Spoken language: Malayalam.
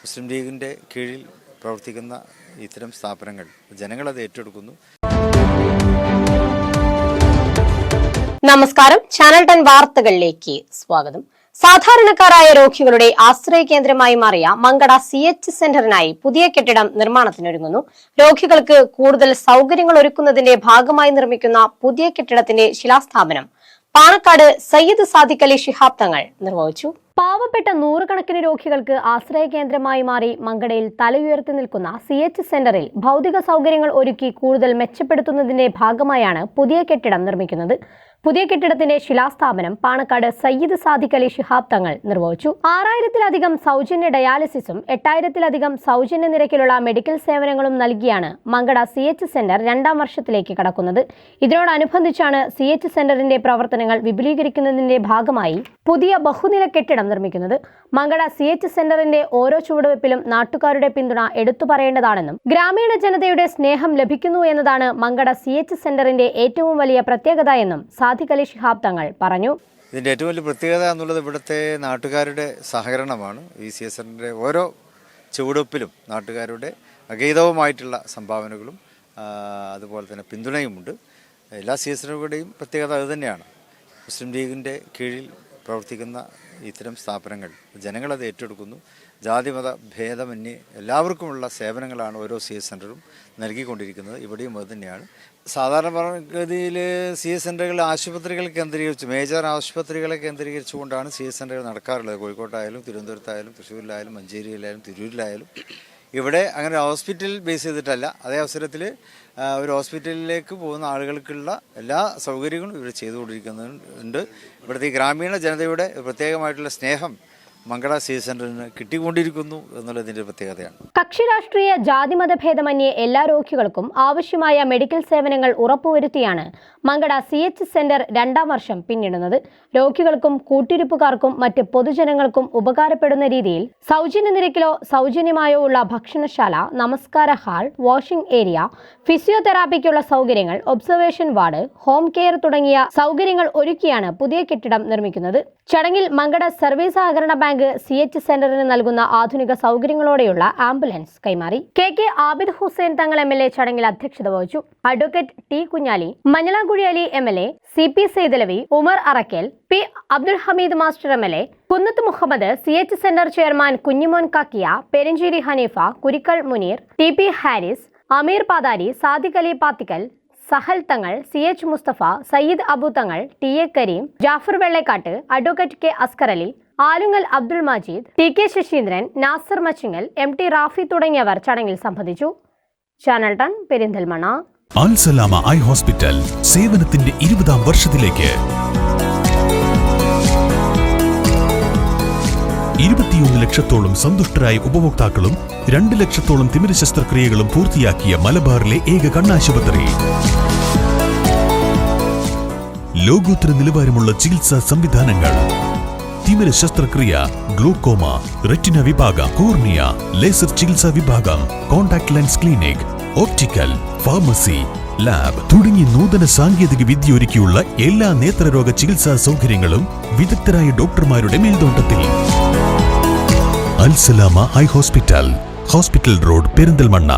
മുസ്ലിം ലീഗിൻ്റെ കീഴിൽ പ്രവർത്തിക്കുന്ന ഇത്തരം സ്ഥാപനങ്ങൾ ജനങ്ങളത് ഏറ്റെടുക്കുന്നു. നമസ്കാരം, ചാനൽ 10 വാർത്തകളിലേക്ക് സ്വാഗതം. സാധാരണക്കാരായ രോഗികളുടെ ആശ്രയ കേന്ദ്രമായി മാറിയ മങ്കട CH സെന്ററിനായി പുതിയ കെട്ടിടം നിർമ്മാണത്തിനൊരുങ്ങുന്നു. രോഗികൾക്ക് കൂടുതൽ സൗകര്യങ്ങൾ ഒരുക്കുന്നതിന്റെ ഭാഗമായി നിർമ്മിക്കുന്ന പുതിയ കെട്ടിടത്തിന്റെ ശിലാസ്ഥാപനം പാണക്കാട് സയ്യിദ് സാദിഖ് അലി ശിഹാബ് തങ്ങൾ നിർവഹിച്ചു. പാവപ്പെട്ട നൂറുകണക്കിന് രോഗികൾക്ക് ആശ്രയ കേന്ദ്രമായി മാറി മങ്കടയിൽ തലയുയർത്തി നിൽക്കുന്ന CH സെന്ററിൽ ഭൗതിക സൗകര്യങ്ങൾ ഒരുക്കി കൂടുതൽ മെച്ചപ്പെടുത്തുന്നതിന്റെ ഭാഗമായാണ് പുതിയ കെട്ടിടം നിർമ്മിക്കുന്നത്. പുതിയ കെട്ടിടത്തിന്റെ ശിലാസ്ഥാപനം പാണക്കാട് സയ്യിദ് സാദിഖ് അലി ശിഹാബ് തങ്ങൾ നിർവഹിച്ചു. 6000-ലധികം സൗജന്യ ഡയാലിസിസും 8000-ലധികം സൗജന്യ നിരക്കിലുള്ള മെഡിക്കൽ സേവനങ്ങളും നൽകിയാണ് മങ്കട CH സെന്റർ 2ാം വർഷത്തിലേക്ക് കടക്കുന്നത്. ഇതിനോടനുബന്ധിച്ചാണ് CH സെന്ററിന്റെ പ്രവർത്തനങ്ങൾ വിപുലീകരിക്കുന്നതിന്റെ ഭാഗമായി പുതിയ ബഹുനില കെട്ടിടം നിർമ്മിക്കുന്നത്. മങ്കട CH സെന്ററിന്റെ ഓരോ ചുവടുവെപ്പിലും നാട്ടുകാരുടെ പിന്തുണ എടുത്തു പറയേണ്ടതാണെന്നും ഗ്രാമീണ ജനതയുടെ സ്നേഹം ലഭിക്കുന്നു എന്നതാണ് മങ്കട CH സെന്ററിന്റെ ഏറ്റവും വലിയ പ്രത്യേകത എന്നും സാദിഖ് അലി ശിഹാബ് തങ്ങൾ പറഞ്ഞു. ഇതിൻ്റെ ഏറ്റവും വലിയ പ്രത്യേകത എന്നുള്ളത് ഇവിടുത്തെ നാട്ടുകാരുടെ സഹകരണമാണ്. ഈ CH സെന്ററിൻ്റെ ഓരോ ചുവടുവെപ്പിലും നാട്ടുകാരുടെ അഗൈതവുമായിട്ടുള്ള സംഭാവനകളും അതുപോലെ തന്നെ പിന്തുണയുമുണ്ട്. എല്ലാ CH സെന്ററുകളുടെയും പ്രത്യേകത അതുതന്നെയാണ്. മുസ്ലിം ലീഗിൻ്റെ കീഴിൽ പ്രവർത്തിക്കുന്ന ഇത്തരം സ്ഥാപനങ്ങൾ ജനങ്ങളത് ഏറ്റെടുക്കുന്നു. ജാതിമത ഭേദമന്യേ എല്ലാവർക്കുമുള്ള സേവനങ്ങളാണ് ഓരോ CH സെൻ്ററും നൽകിക്കൊണ്ടിരിക്കുന്നത്. ഇവിടെയും അത് തന്നെയാണ്. സാധാരണഗതിയിൽ CH സെൻ്ററുകൾ ആശുപത്രികൾ കേന്ദ്രീകരിച്ച് മേജർ ആശുപത്രികളെ കേന്ദ്രീകരിച്ചുകൊണ്ടാണ് CH സെൻ്ററുകൾ നടക്കാറുള്ളത്. കോഴിക്കോട്ടായാലും തിരുവനന്തപുരത്തായാലും തൃശ്ശൂരിലായാലും മഞ്ചേരിയിലായാലും തിരൂരിലായാലും. ഇവിടെ അങ്ങനെ ഹോസ്പിറ്റൽ ബേസ് ചെയ്തിട്ടല്ല, അതേ അവസരത്തിൽ ഒരു ഹോസ്പിറ്റലിലേക്ക് പോകുന്ന ആളുകൾക്കുള്ള എല്ലാ സൗകര്യങ്ങളും ഇവർ ചെയ്തുകൊണ്ടിരിക്കുന്നുണ്ട്. ഇവിടുത്തെ ഗ്രാമീണ ജനതയുടെ പ്രത്യേകമായിട്ടുള്ള സ്നേഹം മങ്കട CH സെന്ററിന് കിട്ടിക്കൊണ്ടിരിക്കുന്നു എന്നുള്ളതിന്റെ പ്രത്യേകതയാണ്. കക്ഷി രാഷ്ട്രീയ ജാതിമത ഭേദമന്യേ എല്ലാ രോഗികൾക്കും ആവശ്യമായ മെഡിക്കൽ സേവനങ്ങൾ ഉറപ്പുവരുത്തിയാണ് മങ്കട CH സെന്റർ 2ാം വർഷം പിന്നിടുന്നത്. രോഗികൾക്കും കൂട്ടിരിപ്പുകാർക്കും മറ്റ് പൊതുജനങ്ങൾക്കും ഉപകാരപ്പെടുന്ന രീതിയിൽ സൗജന്യ നിരക്കിലോ സൗജന്യമായോ ഉള്ള ഭക്ഷണശാല, നമസ്കാര ഹാൾ, വാഷിംഗ് ഏരിയ, ഫിസിയോതെറാപ്പിക്കുള്ള സൗകര്യങ്ങൾ, ഒബ്സർവേഷൻ വാർഡ്, ഹോം കെയർ തുടങ്ങിയ സൗകര്യങ്ങൾ ഒരുക്കിയാണ് പുതിയ കെട്ടിടം നിർമ്മിക്കുന്നത്. ചടങ്ങിൽ മങ്കട സർവീസ് സഹകരണ ബാങ്ക് CH സെന്ററിന് നൽകുന്ന ആധുനിക സൗകര്യങ്ങളോടെയുള്ള ആംബുലൻസ് കൈമാറി. KK ആബിദ് ഹുസൈൻ തങ്ങൾ MLA ചടങ്ങിൽ അധ്യക്ഷത വഹിച്ചു. Advocate T Kunhali, Manjalamkuzhi Ali MLA, CP Saidalavi, Umar Arakkal, P Abdul Hameed master MLA, Kunnath Muhammed, CH centre chairman Kunhimon Kakkiya, Peranchery Haneefa, Kurikkal Muneer, TP Haris, Ameer Pathari, Sadiq Ali Pathikkal, Sahal Thangal, CH Musthafa, Sayyid Abu Thangal, TA Kareem, Jafar Vellekkatt, advocate K Askar Ali, Alungal Abdul Majeed, TK Saseendran, Nasar Machingal, MT Rafi തുടങ്ങിയവർ ചടങ്ങിൽ സംബന്ധിച്ചു. Channel 10 Perinthalmanna. Al Salama eye hospital സേവനത്തിന്റെ 20ാം വർഷത്തിലേക്ക് 21 ലക്ഷത്തോളം സന്തുഷ്ടരായ ഉപഭോക്താക്കളും 2 ലക്ഷത്തോളം തിമിര ശസ്ത്രക്രിയകളും പൂർത്തിയാക്കിയ മലബാറിലെ ഏക കണ്ണാശുപത്രി. ലോകോത്തര നിലവാരമുള്ള ചികിത്സാ സംവിധാനങ്ങൾ, തിമിര ശസ്ത്രക്രിയ, ഗ്ലോക്കോമ, റെറ്റിന വിഭാഗം, കോർണിയ, ലേസർ ചികിത്സാ വിഭാഗം, contact lens clinic, optical, pharmacy, lab തുടങ്ങി നൂതന സാങ്കേതിക വിദ്യ ഒരുക്കിയുള്ള എല്ലാ നേത്രരോഗ ചികിത്സാ സൗകര്യങ്ങളും വിദഗ്ധരായ ഡോക്ടർമാരുടെ മേൽനോട്ടത്തിൽ. Al Salama eye hospital, hospital road, Perinthalmanna.